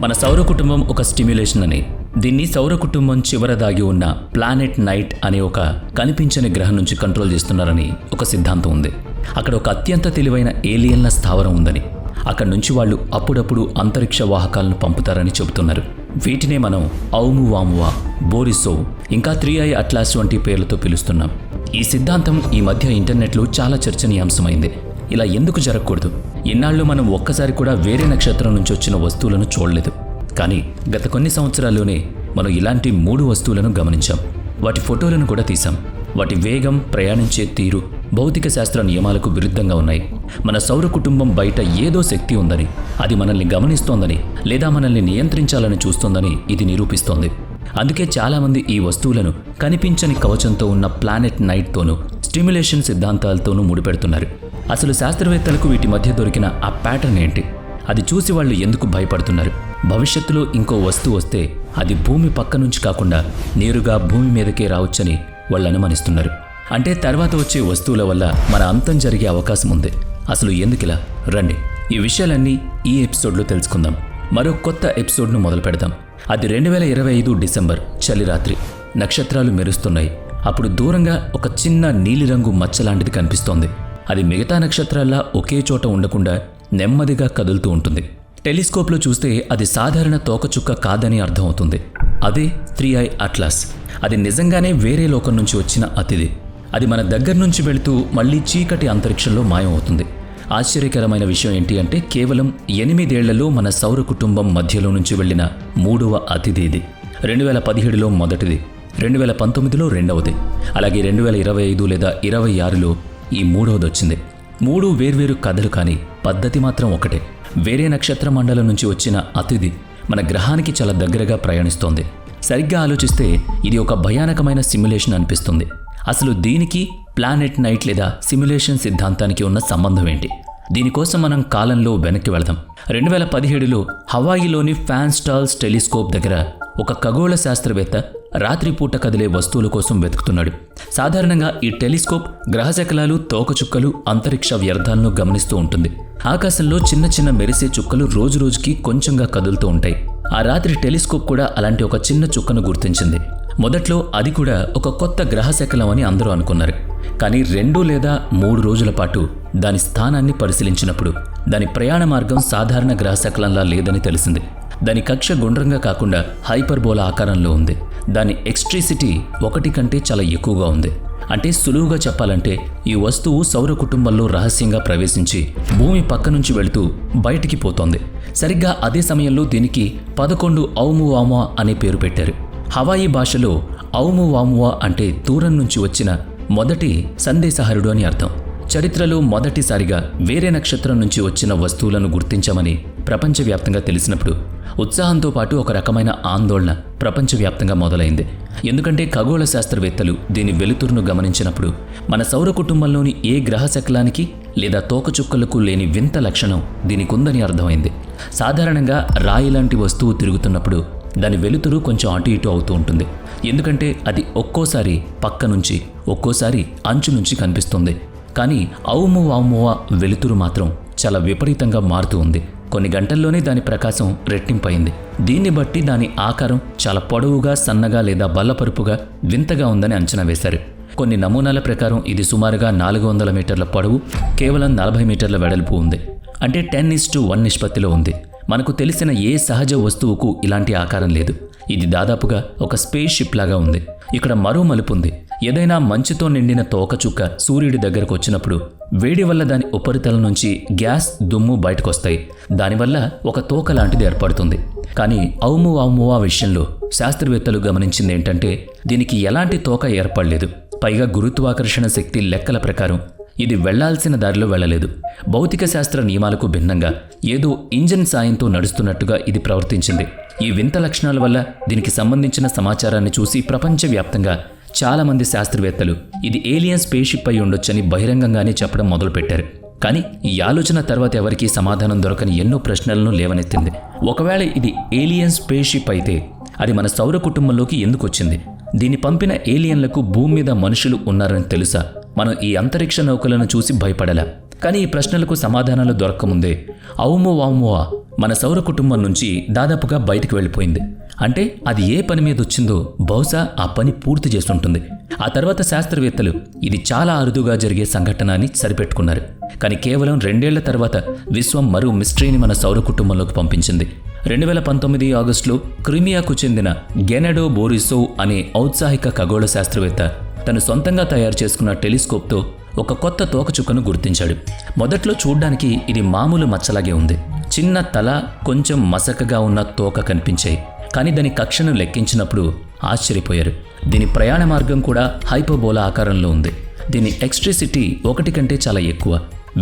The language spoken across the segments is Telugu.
మన సౌర కుటుంబం ఒక స్టిమ్యులేషన్ అని, దీన్ని సౌర కుటుంబం చివర దాగి ఉన్న ప్లానెట్ నైట్ అనే ఒక కనిపించని గ్రహం నుంచి కంట్రోల్ చేస్తున్నారని ఒక సిద్ధాంతం ఉంది. అక్కడ ఒక అత్యంత తెలివైన ఏలియన్ల స్థావరం ఉందని, అక్కడి నుంచి వాళ్ళు అప్పుడప్పుడు అంతరిక్ష వాహకాలను పంపుతారని చెబుతున్నారు. వీటినే మనం ఔమువామువా, బోరిసోవ్, ఇంకా 3i అట్లాస్ వంటి పేర్లతో పిలుస్తున్నాం. ఈ సిద్ధాంతం ఈ మధ్య ఇంటర్నెట్లో చాలా చర్చనీయాంశమైంది. ఇలా ఎందుకు జరగకూడదు? ఇన్నాళ్ళు మనం ఒక్కసారి కూడా వేరే నక్షత్రం నుంచి వచ్చిన వస్తువులను చూడలేదు. కానీ గత కొన్ని సంవత్సరాల్లోనే మనం ఇలాంటి 3 వస్తువులను గమనించాం. వాటి ఫోటోలను కూడా తీసాం. వాటి వేగం, ప్రయాణించే తీరు భౌతిక శాస్త్ర నియమాలకు విరుద్ధంగా ఉన్నాయి. మన సౌర కుటుంబం బయట ఏదో శక్తి ఉందని, అది మనల్ని గమనిస్తోందని లేదా మనల్ని నియంత్రించాలని చూస్తోందని ఇది నిరూపిస్తోంది. అందుకే చాలామంది ఈ వస్తువులను కనిపించని కవచంతో ఉన్న ప్లానెట్ నైట్తోనూ స్టిమ్యులేషన్ సిద్ధాంతాలతోనూ ముడిపెడుతున్నారు. అసలు శాస్త్రవేత్తలకు వీటి మధ్య దొరికిన ఆ ప్యాటర్న్ ఏంటి? అది చూసి వాళ్ళు ఎందుకు భయపడుతున్నారు? భవిష్యత్తులో ఇంకో వస్తువు వస్తే అది భూమి పక్క నుంచి కాకుండా నేరుగా భూమి మీదకే రావచ్చని వాళ్ళు అనుమానిస్తున్నారు. అంటే తర్వాత వచ్చే వస్తువుల వల్ల మన అంతం జరిగే అవకాశం ఉంది. అసలు ఎందుకిలా? రండి, ఈ విషయాలన్నీ ఈ ఎపిసోడ్లో తెలుసుకుందాం. మరో కొత్త ఎపిసోడ్ను మొదలు పెడదాం. అది 2025 డిసెంబర్, చలిరాత్రి. నక్షత్రాలు మెరుస్తున్నాయి. అప్పుడు దూరంగా ఒక చిన్న నీలిరంగు మచ్చ లాంటిది కనిపిస్తోంది. అది మిగతా నక్షత్రాల్లా ఒకే చోట ఉండకుండా నెమ్మదిగా కదులుతూ ఉంటుంది. టెలిస్కోప్లో చూస్తే అది సాధారణ తోకచుక్క కాదని అర్థమవుతుంది. అదే 3i అట్లాస్. అది నిజంగానే వేరే లోకం నుంచి వచ్చిన అతిథి. అది మన దగ్గర నుంచి వెళుతూ మళ్ళీ చీకటి అంతరిక్షంలో మాయమవుతుంది. ఆశ్చర్యకరమైన విషయం ఏంటి అంటే కేవలం 8 ఏళ్లలో మన సౌర కుటుంబం మధ్యలో నుంచి వెళ్లిన 3వ అతిథి ఇది. 2017లో మొదటిది, 2019లో రెండవది, అలాగే 2025 లేదా 26లో ఈ 3వది వచ్చింది. 3 వేర్వేరు కథలు, కానీ పద్ధతి మాత్రం ఒకటే. వేరే నక్షత్ర మండలం నుంచి వచ్చిన అతిథి మన గ్రహానికి చాలా దగ్గరగా ప్రయాణిస్తోంది. సరిగ్గా ఆలోచిస్తే ఇది ఒక భయానకమైన సిమ్యులేషన్ అనిపిస్తుంది. అసలు దీనికి ప్లానెట్ నైట్ లేదా సిమ్యులేషన్ సిద్ధాంతానికి ఉన్న సంబంధం ఏంటి? దీనికోసం మనం కాలంలో వెనక్కి వెళదాం. 2017లో హవాయిలోని ఫాన్స్టాల్స్ టెలిస్కోప్ దగ్గర ఒక ఖగోళ శాస్త్రవేత్త రాత్రిపూట కదిలే వస్తువుల కోసం వెతుకుతున్నాడు. సాధారణంగా ఈ టెలిస్కోప్ గ్రహశకలాలు, తోకచుక్కలు, అంతరిక్ష వ్యర్థాలను గమనిస్తూ ఉంటుంది. ఆకాశంలో చిన్న చిన్న మెరిసే చుక్కలు రోజురోజుకి కొంచెంగా కదులుతూ ఉంటాయి. ఆ రాత్రి టెలిస్కోప్ కూడా అలాంటి ఒక చిన్న చుక్కను గుర్తించింది. మొదట్లో అది కూడా ఒక కొత్త గ్రహశకలం అని అందరూ అనుకున్నారు. కానీ 2 లేదా 3 రోజుల పాటు దాని స్థానాన్ని పరిశీలించినప్పుడు దాని ప్రయాణ మార్గం సాధారణ గ్రహశకలంలా లేదని తెలిసింది. దాని కక్ష గుండ్రంగా కాకుండా హైపర్బోలా ఆకారంలో ఉంది. దాని ఎక్స్ట్రిసిటీ 1 కంటే చాలా ఎక్కువగా ఉంది. అంటే సులువుగా చెప్పాలంటే ఈ వస్తువు సౌర కుటుంబంలో రహస్యంగా ప్రవేశించి భూమి పక్క నుంచి వెళుతూ బయటికి పోతోంది. సరిగ్గా అదే సమయంలో దీనికి 11 ఔమువామువా అనే పేరు పెట్టారు. హవాయి భాషలో ఔమువామువా అంటే దూరం నుంచి వచ్చిన మొదటి సందేశహరుడు అని అర్థం. చరిత్రలో మొదటిసారిగా వేరే నక్షత్రం నుంచి వచ్చిన వస్తువులను గుర్తించామని ప్రపంచవ్యాప్తంగా తెలిసినప్పుడు ఉత్సాహంతో పాటు ఒక రకమైన ఆందోళన ప్రపంచవ్యాప్తంగా మొదలైంది. ఎందుకంటే ఖగోళ శాస్త్రవేత్తలు దీని వెలుతురును గమనించినప్పుడు మన సౌర కుటుంబంలోని ఏ గ్రహశకలానికి లేదా తోకచుక్కలకు లేని వింత లక్షణం దీనికి ఉందని అర్థమైంది. సాధారణంగా రాయి లాంటి వస్తువు తిరుగుతున్నప్పుడు దాని వెలుతురు కొంచెం అటు ఇటు అవుతూ ఉంటుంది. ఎందుకంటే అది ఒక్కోసారి పక్క నుంచి, ఒక్కోసారి అంచు నుంచి కనిపిస్తుంది. కానీ ఔమువామువా వెలుతురు మాత్రం చాలా విపరీతంగా మారుతూ ఉంది. కొన్ని గంటల్లోనే దాని ప్రకాశం రెట్టింపయింది. దీన్ని బట్టి దాని ఆకారం చాలా పొడవుగా, సన్నగా లేదా బల్లపరుపుగా వింతగా ఉందని అంచనా వేశారు. కొన్ని నమూనాల ప్రకారం ఇది సుమారుగా 400 మీటర్ల పొడవు, కేవలం 40 మీటర్ల వెడల్పు ఉంది. అంటే 10:1 నిష్పత్తిలో ఉంది. మనకు తెలిసిన ఏ సహజ వస్తువుకు ఇలాంటి ఆకారం లేదు. ఇది దాదాపుగా ఒక స్పేస్ షిప్ లాగా ఉంది. ఇక్కడ మరో మలుపు ఉంది. ఏదైనా మంచుతో నిండిన తోకచుక్క సూర్యుడి దగ్గరకు వచ్చినప్పుడు వేడి వల్ల దాని ఉపరితలం నుంచి గ్యాస్, దుమ్ము బయటకొస్తాయి. దానివల్ల ఒక తోక లాంటిది ఏర్పడుతుంది. కానీ ఔమువామువా విషయంలో శాస్త్రవేత్తలు గమనించింది ఏంటంటే దీనికి ఎలాంటి తోక ఏర్పడలేదు. పైగా గురుత్వాకర్షణ శక్తి లెక్కల ప్రకారం ఇది వెళ్లాల్సిన దారిలో వెళ్లలేదు. భౌతిక శాస్త్ర నియమాలకు భిన్నంగా ఏదో ఇంజిన్ సాయంతో నడుస్తున్నట్టుగా ఇది ప్రవర్తించింది. ఈ వింత లక్షణాల వల్ల దీనికి సంబంధించిన సమాచారాన్ని చూసి ప్రపంచవ్యాప్తంగా చాలామంది శాస్త్రవేత్తలు ఇది ఏలియన్ స్పేస్షిప్ అయి ఉండొచ్చని బహిరంగంగానే చెప్పడం మొదలుపెట్టారు. కానీ ఈ ఆలోచన తర్వాత ఎవరికీ సమాధానం దొరకని ఎన్నో ప్రశ్నలను లేవనెత్తింది. ఒకవేళ ఇది ఏలియన్ స్పేస్షిప్ అయితే అది మన సౌర కుటుంబంలోకి ఎందుకు వచ్చింది? దీన్ని పంపిన ఏలియన్లకు భూమి మీద మనుషులు ఉన్నారని తెలుసా? మనం ఈ అంతరిక్ష నౌకలను చూసి భయపడలా. కానీ ఈ ప్రశ్నలకు సమాధానాలు దొరకముందే ఔమువామువా మన సౌర కుటుంబం నుంచి దాదాపుగా బయటికి వెళ్ళిపోయింది. అంటే అది ఏ పని మీద వచ్చిందో బహుశా ఆ పని పూర్తి చేసి ఉంటుంది. ఆ తర్వాత శాస్త్రవేత్తలు ఇది చాలా అరుదుగా జరిగే సంఘటన అని సరిపెట్టుకున్నారు. కానీ కేవలం 2 ఏళ్ల తర్వాత విశ్వం మరో మిస్టరీని మన సౌర కుటుంబంలోకి పంపించింది. 2019 ఆగస్టులో క్రిమియాకు చెందిన గెనెడో బోరిసోవ్ అనే ఔత్సాహిక ఖగోళ శాస్త్రవేత్త తను సొంతంగా తయారు చేసుకున్న టెలిస్కోప్తో ఒక కొత్త తోకచుక్కను గుర్తించాడు. మొదట్లో చూడ్డానికి ఇది మామూలు మచ్చలాగే ఉంది. చిన్న తల, కొంచెం మసకగా ఉన్న తోక కనిపించాయి. కానీ దాని కక్షను లెక్కించినప్పుడు ఆశ్చర్యపోయారు. దీని ప్రయాణ మార్గం కూడా హైపర్బోలా ఆకారంలో ఉంది. దీని ఎక్స్ట్రిసిటీ 1 కంటే చాలా ఎక్కువ.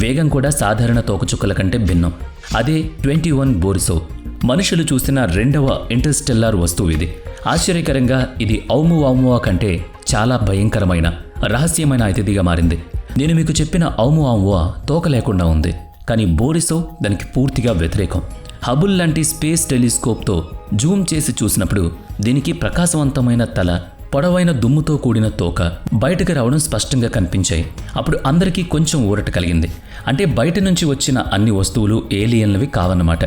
వేగం కూడా సాధారణ తోకచుక్కల కంటే భిన్నం. అదే 21 బోరిసోవ్. మనుషులు చూసిన 2వ ఇంటర్స్టెల్లార్ వస్తువు ఇది. ఆశ్చర్యకరంగా ఇది ఔమువామువా కంటే చాలా భయంకరమైన, రహస్యమైన అతిథిగా మారింది. నేను మీకు చెప్పిన ఔమువామువా తోక లేకుండా ఉంది. కానీ బోరిసోవ్ దానికి పూర్తిగా వ్యతిరేకం. హబుల్ లాంటి స్పేస్ టెలిస్కోప్తో జూమ్ చేసి చూసినప్పుడు దీనికి ప్రకాశవంతమైన తల, పొడవైన దుమ్ముతో కూడిన తోక బయటకు రావడం స్పష్టంగా కనిపించాయి. అప్పుడు అందరికీ కొంచెం ఊరట కలిగింది. అంటే బయట నుంచి వచ్చిన అన్ని వస్తువులు ఏలియన్లవి కావన్నమాట.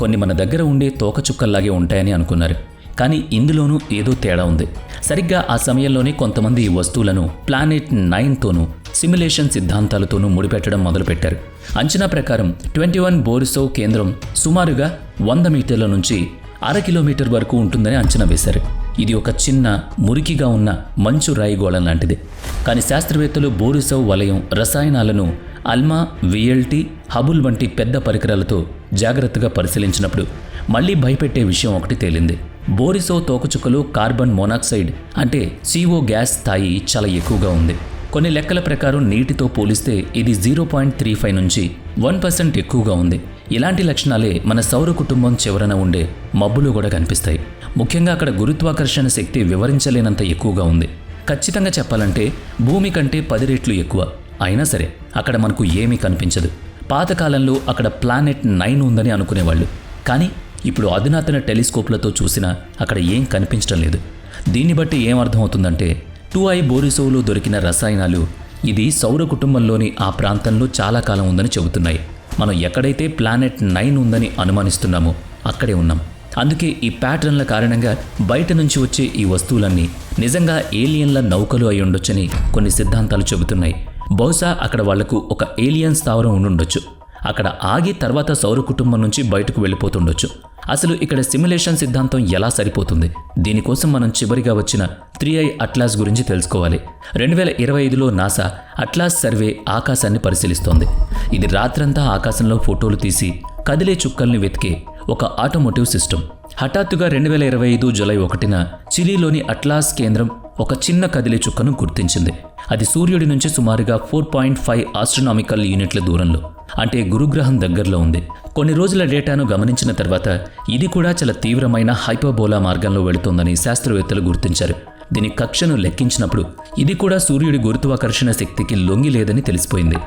కొన్ని మన దగ్గర ఉండే తోకచుక్కల్లాగే ఉంటాయని అనుకున్నారు. కానీ ఇందులోనూ ఏదో తేడా ఉంది. సరిగ్గా ఆ సమయంలోనే కొంతమంది ఈ వస్తువులను ప్లానెట్ 9తోనూ సిమ్యులేషన్ సిద్ధాంతాలతోనూ ముడిపెట్టడం మొదలుపెట్టారు. అంచనా ప్రకారం 21 బోరిసోవ్ కేంద్రం సుమారుగా 100 మీటర్ల నుంచి 1/2 కిలోమీటర్ వరకు ఉంటుందని అంచనా వేశారు. ఇది ఒక చిన్న, మురికిగా ఉన్న మంచు రాయిగోళం లాంటిది. కానీ శాస్త్రవేత్తలు బోరిసోవ్ వలయం రసాయనాలను అల్మా, విఎల్టీ, హబుల్ వంటి పెద్ద పరికరాలతో జాగ్రత్తగా పరిశీలించినప్పుడు మళ్లీ భయపెట్టే విషయం ఒకటి తేలింది. బోరిసోవ్ తోకచుక్కలో కార్బన్ మోనాక్సైడ్ అంటే CO గ్యాస్ స్థాయి చాలా ఎక్కువగా ఉంది. కొన్ని లెక్కల ప్రకారం నీటితో పోలిస్తే ఇది 0.35 నుంచి 1% ఎక్కువగా ఉంది. ఇలాంటి లక్షణాలే మన సౌర కుటుంబం చివరన ఉండే మబ్బులు కూడా కనిపిస్తాయి. ముఖ్యంగా అక్కడ గురుత్వాకర్షణ శక్తి వివరించలేనంత ఎక్కువగా ఉంది. ఖచ్చితంగా చెప్పాలంటే భూమి కంటే 10 రెట్లు ఎక్కువ. అయినా సరే అక్కడ మనకు ఏమీ కనిపించదు. పాతకాలంలో అక్కడ ప్లానెట్ 9 ఉందని అనుకునేవాళ్ళు. కానీ ఇప్పుడు అధునాతన టెలిస్కోప్లతో చూసినా అక్కడ ఏం కనిపించడం లేదు. దీన్ని బట్టి ఏమర్థమవుతుందంటే 2i బోరిసోవ్లో దొరికిన రసాయనాలు ఇది సౌర కుటుంబంలోని ఆ ప్రాంతంలో చాలా కాలం ఉందని చెబుతున్నాయి. మనం ఎక్కడైతే ప్లానెట్ 9 ఉందని అనుమానిస్తున్నామో అక్కడే ఉన్నాం. అందుకే ఈ ప్యాటర్న్ల కారణంగా బయట నుంచి వచ్చే ఈ వస్తువులన్నీ నిజంగా ఏలియన్ల నౌకలు అయి ఉండొచ్చని కొన్ని సిద్ధాంతాలు చెబుతున్నాయి. బహుశా అక్కడ వాళ్లకు ఒక ఏలియన్ స్థావరం ఉండుండొచ్చు. అక్కడ ఆగి తర్వాత సౌర కుటుంబం నుంచి బయటకు వెళ్ళిపోతుండొచ్చు. అసలు ఇక్కడ సిమ్యులేషన్ సిద్ధాంతం ఎలా సరిపోతుంది? దీనికోసం మనం చివరిగా వచ్చిన 3i అట్లాస్ గురించి తెలుసుకోవాలి. 2025లో నాసా అట్లాస్ సర్వే ఆకాశాన్ని పరిశీలిస్తోంది. ఇది రాత్రంతా ఆకాశంలో ఫోటోలు తీసి కదిలే చుక్కల్ని వెతికే ఒక ఆటోమోటివ్ సిస్టమ్. హఠాత్తుగా 2025 జూలై 1న చిలీలోని అట్లాస్ కేంద్రం ఒక చిన్న కదిలే చుక్కను గుర్తించింది. అది సూర్యుడి నుంచి సుమారుగా 4.5 ఆస్ట్రోనామికల్ యూనిట్ల దూరంలో, అంటే గురుగ్రహం దగ్గరలో ఉంది. కొన్ని రోజుల డేటాను గమనించిన తర్వాత ఇది కూడా చాలా తీవ్రమైన హైపర్బోలా మార్గంలో వెళుతోందని శాస్త్రవేత్తలు గుర్తించారు. దీని కక్షను లెక్కించినప్పుడు ఇది కూడా సూర్యుడి గురుత్వాకర్షణ శక్తికి లొంగి లేదని తెలిసిపోయింది.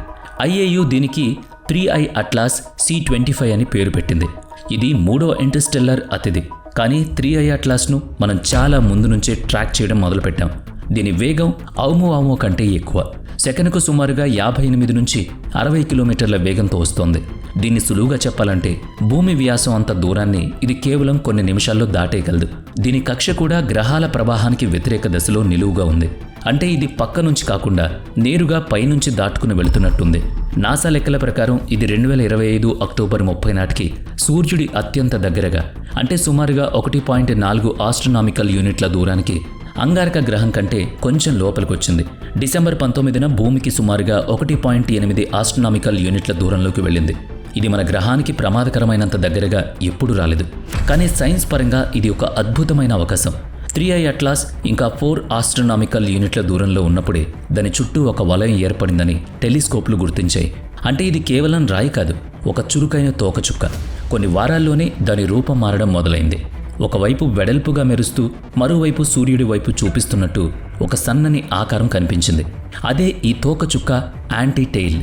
IAU దీనికి 3i అట్లాస్ C25 అని పేరు పెట్టింది. ఇది 3వ ఇంటర్స్టెల్లార్ అతిథి. కానీ 3i అట్లాస్ను మనం చాలా ముందు నుంచే ట్రాక్ చేయడం మొదలుపెట్టాం. దీని వేగం ఔమువాము కంటే ఎక్కువ. సెకనుకు సుమారుగా 58 నుంచి 60 కిలోమీటర్ల వేగంతో వస్తోంది. దీన్ని సులువుగా చెప్పాలంటే భూమి వ్యాసం అంత దూరాన్ని ఇది కేవలం కొన్ని నిమిషాల్లో దాటేయగలదు. దీని కక్ష కూడా గ్రహాల ప్రవాహానికి వ్యతిరేక దశలో నిలువుగా ఉంది. అంటే ఇది పక్క నుంచి కాకుండా నేరుగా పైనుంచి దాటుకుని వెళుతున్నట్టుంది. నాసా లెక్కల ప్రకారం ఇది 2025 అక్టోబర్ 30 నాటికి సూర్యుడి అత్యంత దగ్గరగా, అంటే సుమారుగా 1.4 ఆస్ట్రోనామికల్ యూనిట్ల దూరానికి అంగారక గ్రహం కంటే కొంచెం లోపలికొచ్చింది. డిసెంబర్ 19న భూమికి సుమారుగా 1.8 ఆస్ట్రోనామికల్ యూనిట్ల దూరంలోకి వెళ్ళింది. ఇది మన గ్రహానికి ప్రమాదకరమైనంత దగ్గరగా ఎప్పుడూ రాలేదు. కానీ సైన్స్ పరంగా ఇది ఒక అద్భుతమైన అవకాశం. 3i అట్లాస్ ఇంకా 4 ఆస్ట్రోనామికల్ యూనిట్ల దూరంలో ఉన్నప్పుడే దాని చుట్టూ ఒక వలయం ఏర్పడిందని టెలిస్కోప్లు గుర్తించాయి. అంటే ఇది కేవలం రాయి కాదు, ఒక చురుకైన తోకచుక్క. కొన్ని వారాల్లోనే దాని రూపం మారడం మొదలైంది. ఒకవైపు వెడల్పుగా మెరుస్తూ మరోవైపు సూర్యుడి వైపు చూపిస్తున్నట్టు ఒక సన్నని ఆకారం కనిపించింది. అదే ఈ తోకచుక్క యాంటీ టెయిల్.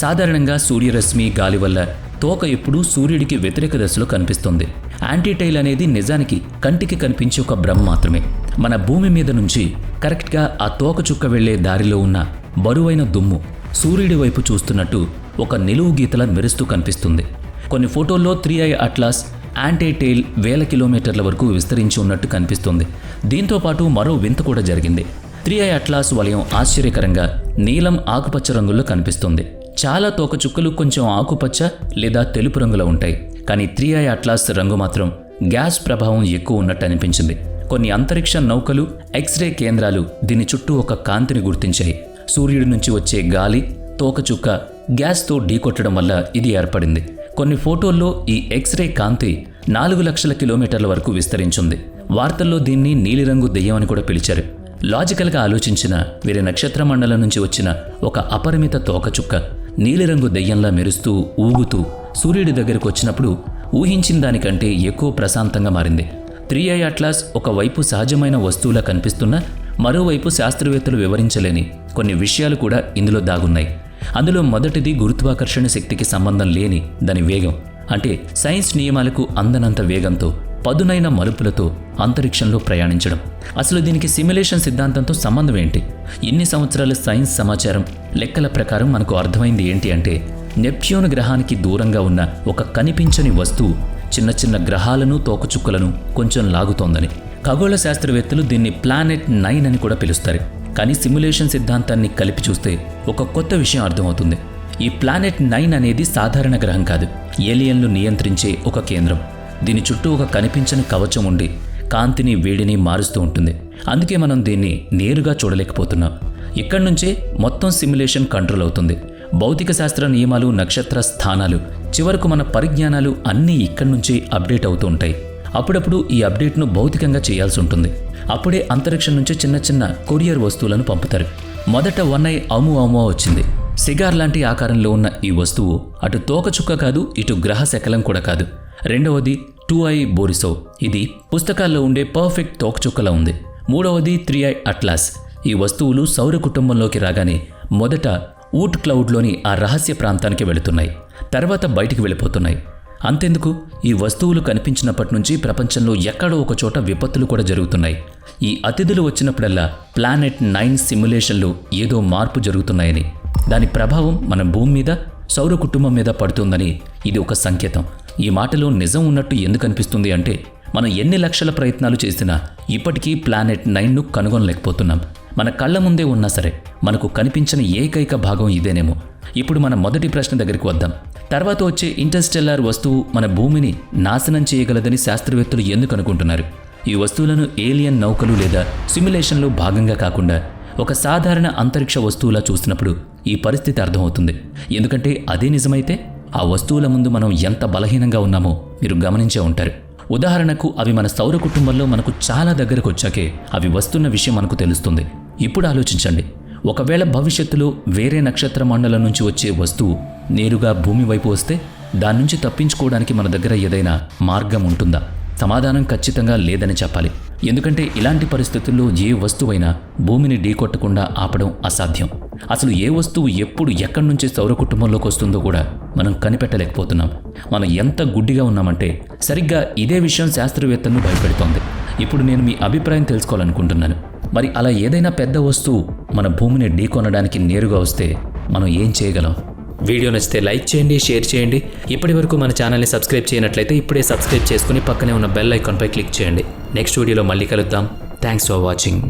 సాధారణంగా సూర్యరశ్మి, గాలి వల్ల తోక ఎప్పుడూ సూర్యుడికి వ్యతిరేక దశలో కనిపిస్తుంది. యాంటీటైల్ అనేది నిజానికి కంటికి కనిపించే ఒక భ్రమ మాత్రమే. మన భూమి మీద నుంచి కరెక్ట్గా ఆ తోక చుక్క వెళ్లే దారిలో ఉన్న బరువైన దుమ్ము సూర్యుడి వైపు చూస్తున్నట్టు ఒక నిలువు గీతలా మెరుస్తూ కనిపిస్తుంది. కొన్ని ఫోటోల్లో 3i అట్లాస్ యాంటీ టెయిల్ వేల కిలోమీటర్ల వరకు విస్తరించి ఉన్నట్టు కనిపిస్తుంది. దీంతో పాటు మరో వింత కూడా జరిగింది. 3i అట్లాస్ వలయం ఆశ్చర్యకరంగా నీలం ఆకుపచ్చ రంగుల్లో కనిపిస్తుంది. చాలా తోకచుక్కలు కొంచెం ఆకుపచ్చ లేదా తెలుపు రంగులో ఉంటాయి. కానీ 3i అట్లాస్ రంగు మాత్రం గ్యాస్ ప్రభావం ఎక్కువ ఉన్నట్టు అనిపించింది. కొన్ని అంతరిక్ష నౌకలు, ఎక్స్రే కేంద్రాలు దీని చుట్టూ ఒక కాంతిని గుర్తించాయి. సూర్యుడి నుంచి వచ్చే గాలి, తోకచుక్క గ్యాస్తో ఢీకొట్టడం వల్ల ఇది ఏర్పడింది. కొన్ని ఫోటోల్లో ఈ ఎక్స్రే కాంతి 4 లక్షల కిలోమీటర్ల వరకు విస్తరించింది. వార్తల్లో దీన్ని నీలిరంగు దెయ్యం అని కూడా పిలిచారు. లాజికల్గా ఆలోచించిన వీరి నక్షత్ర మండలం నుంచి వచ్చిన ఒక అపరిమిత తోకచుక్క నీలిరంగు దెయ్యంలా మెరుస్తూ ఊగుతూ సూర్యుడి దగ్గరకు వచ్చినప్పుడు ఊహించిన దానికంటే ఎక్కువ ప్రశాంతంగా మారింది. 3i అట్లాస్ ఒకవైపు సహజమైన వస్తువులా కనిపిస్తున్నా మరోవైపు శాస్త్రవేత్తలు వివరించలేని కొన్ని విషయాలు కూడా ఇందులో దాగున్నాయి. అందులో మొదటిది గురుత్వాకర్షణ శక్తికి సంబంధం లేని దాని వేగం. అంటే సైన్స్ నియమాలకు అందనంత వేగంతో పదునైన మలుపులతో అంతరిక్షంలో ప్రయాణించడం. అసలు దీనికి సిమ్యులేషన్ సిద్ధాంతంతో సంబంధం ఏంటి? ఇన్ని సంవత్సరాల సైన్స్ సమాచారం, లెక్కల ప్రకారం మనకు అర్థమైంది ఏంటి అంటే నెప్ట్యూన్ గ్రహానికి దూరంగా ఉన్న ఒక కనిపించని వస్తువు చిన్న చిన్న గ్రహాలను, తోకచుక్కలను కొంచెం లాగుతోందని. ఖగోళ శాస్త్రవేత్తలు దీన్ని ప్లానెట్ 9 అని కూడా పిలుస్తారు. కానీ సిమ్యులేషన్ సిద్ధాంతాన్ని కలిపి చూస్తే ఒక కొత్త విషయం అర్థమవుతుంది. ఈ ప్లానెట్ 9 అనేది సాధారణ గ్రహం కాదు, ఏలియన్లు నియంత్రించే ఒక కేంద్రం. దీని చుట్టూ ఒక కనిపించని కవచం ఉండి కాంతిని, వేడిని మారుస్తూ ఉంటుంది. అందుకే మనం దీన్ని నేరుగా చూడలేకపోతున్నాం. ఇక్కడి నుంచే మొత్తం సిమ్యులేషన్ కంట్రోల్ అవుతుంది. భౌతిక శాస్త్ర నియమాలు, నక్షత్ర స్థానాలు, చివరకు మన పరిజ్ఞానాలు అన్నీ ఇక్కడి నుంచే అప్డేట్ అవుతూ ఉంటాయి. అప్పుడప్పుడు ఈ అప్డేట్ను భౌతికంగా చేయాల్సి ఉంటుంది. అప్పుడే అంతరిక్షం నుంచి చిన్న చిన్న కొరియర్ వస్తువులను పంపుతారు. మొదట 1i అము వచ్చింది. సిగార్ లాంటి ఆకారంలో ఉన్న ఈ వస్తువు అటు తోకచుక్క కాదు, ఇటు గ్రహ శకలం కూడా కాదు. రెండవది 2i బోరిసోవ్. ఇది పుస్తకాల్లో ఉండే పర్ఫెక్ట్ తోకచుక్కలా ఉంది. మూడవది 3i అట్లాస్. ఈ వస్తువులు సౌర కుటుంబంలోకి రాగానే మొదట ఊట్ క్లౌడ్లోని ఆ రహస్య ప్రాంతానికి వెళుతున్నాయి, తర్వాత బయటికి వెళ్ళిపోతున్నాయి. అంతెందుకు, ఈ వస్తువులు కనిపించినప్పటి నుంచి ప్రపంచంలో ఎక్కడో ఒక చోట విపత్తులు కూడా జరుగుతున్నాయి. ఈ అతిథులు వచ్చినప్పుడల్లా ప్లానెట్ 9 సిమ్యులేషన్లో ఏదో మార్పు జరుగుతున్నాయని, దాని ప్రభావం మన భూమి మీద, సౌర కుటుంబం మీద పడుతుందని ఇది ఒక సంకేతం. ఈ మాటలో నిజం ఉన్నట్టు ఎందుకు అనిపిస్తుంది అంటే మనం ఎన్ని లక్షల ప్రయత్నాలు చేసినా ఇప్పటికీ ప్లానెట్ 9ను కనుగొనలేకపోతున్నాం. మన కళ్ళ ముందే ఉన్నా సరే మనకు కనిపించని ఏకైక భాగం ఇదేనేమో. ఇప్పుడు మన మొదటి ప్రశ్న దగ్గరికి వద్దాం. తర్వాత వచ్చే ఇంటర్స్టెల్లార్ వస్తువు మన భూమిని నాశనం చేయగలదని శాస్త్రవేత్తలు ఎందుకు అనుకుంటున్నారు? ఈ వస్తువులను ఏలియన్ నౌకలు లేదా సిమ్యులేషన్లో భాగంగా కాకుండా ఒక సాధారణ అంతరిక్ష వస్తువులా చూసినప్పుడు ఈ పరిస్థితి అర్థమవుతుంది. ఎందుకంటే అదే నిజమైతే ఆ వస్తువుల ముందు మనం ఎంత బలహీనంగా ఉన్నామో మీరు గమనించే ఉంటారు. ఉదాహరణకు అవి మన సౌర కుటుంబంలో మనకు చాలా దగ్గరకు వచ్చాకే అవి వస్తున్న విషయం మనకు తెలుస్తుంది. ఇప్పుడు ఆలోచించండి, ఒకవేళ భవిష్యత్తులో వేరే నక్షత్ర మండలం నుంచి వచ్చే వస్తువు నేరుగా భూమి వైపు వస్తే దాని నుంచి తప్పించుకోవడానికి మన దగ్గర ఏదైనా మార్గం ఉంటుందా? సమాధానం ఖచ్చితంగా లేదని చెప్పాలి. ఎందుకంటే ఇలాంటి పరిస్థితుల్లో ఏ వస్తువైనా భూమిని ఢీకొట్టకుండా ఆపడం అసాధ్యం. అసలు ఏ వస్తువు ఎప్పుడు ఎక్కడి నుంచి సౌర కుటుంబంలోకి వస్తుందో కూడా మనం కనిపెట్టలేకపోతున్నాం. మనం ఎంత గుడ్డిగా ఉన్నామంటే సరిగ్గా ఇదే విషయం శాస్త్రవేత్తలను భయపెడుతోంది. ఇప్పుడు నేను మీ అభిప్రాయం తెలుసుకోవాలనుకుంటున్నాను. మరి అలా ఏదైనా పెద్ద వస్తువు మన భూమిని ఢీకొనడానికి నేరుగా వస్తే మనం ఏం చేయగలం? వీడియో నచ్చితే లైక్ చేయండి, షేర్ చేయండి. ఇప్పటి వరకు మన ఛానల్ని సబ్స్క్రైబ్ చేయనట్లయితే ఇప్పుడే సబ్స్క్రైబ్ చేసుకుని పక్కనే ఉన్న బెల్ ఐకాన్పై క్లిక్ చేయండి. నెక్స్ట్ వీడియోలో మళ్ళీ కలుద్దాం. Thanks for watching.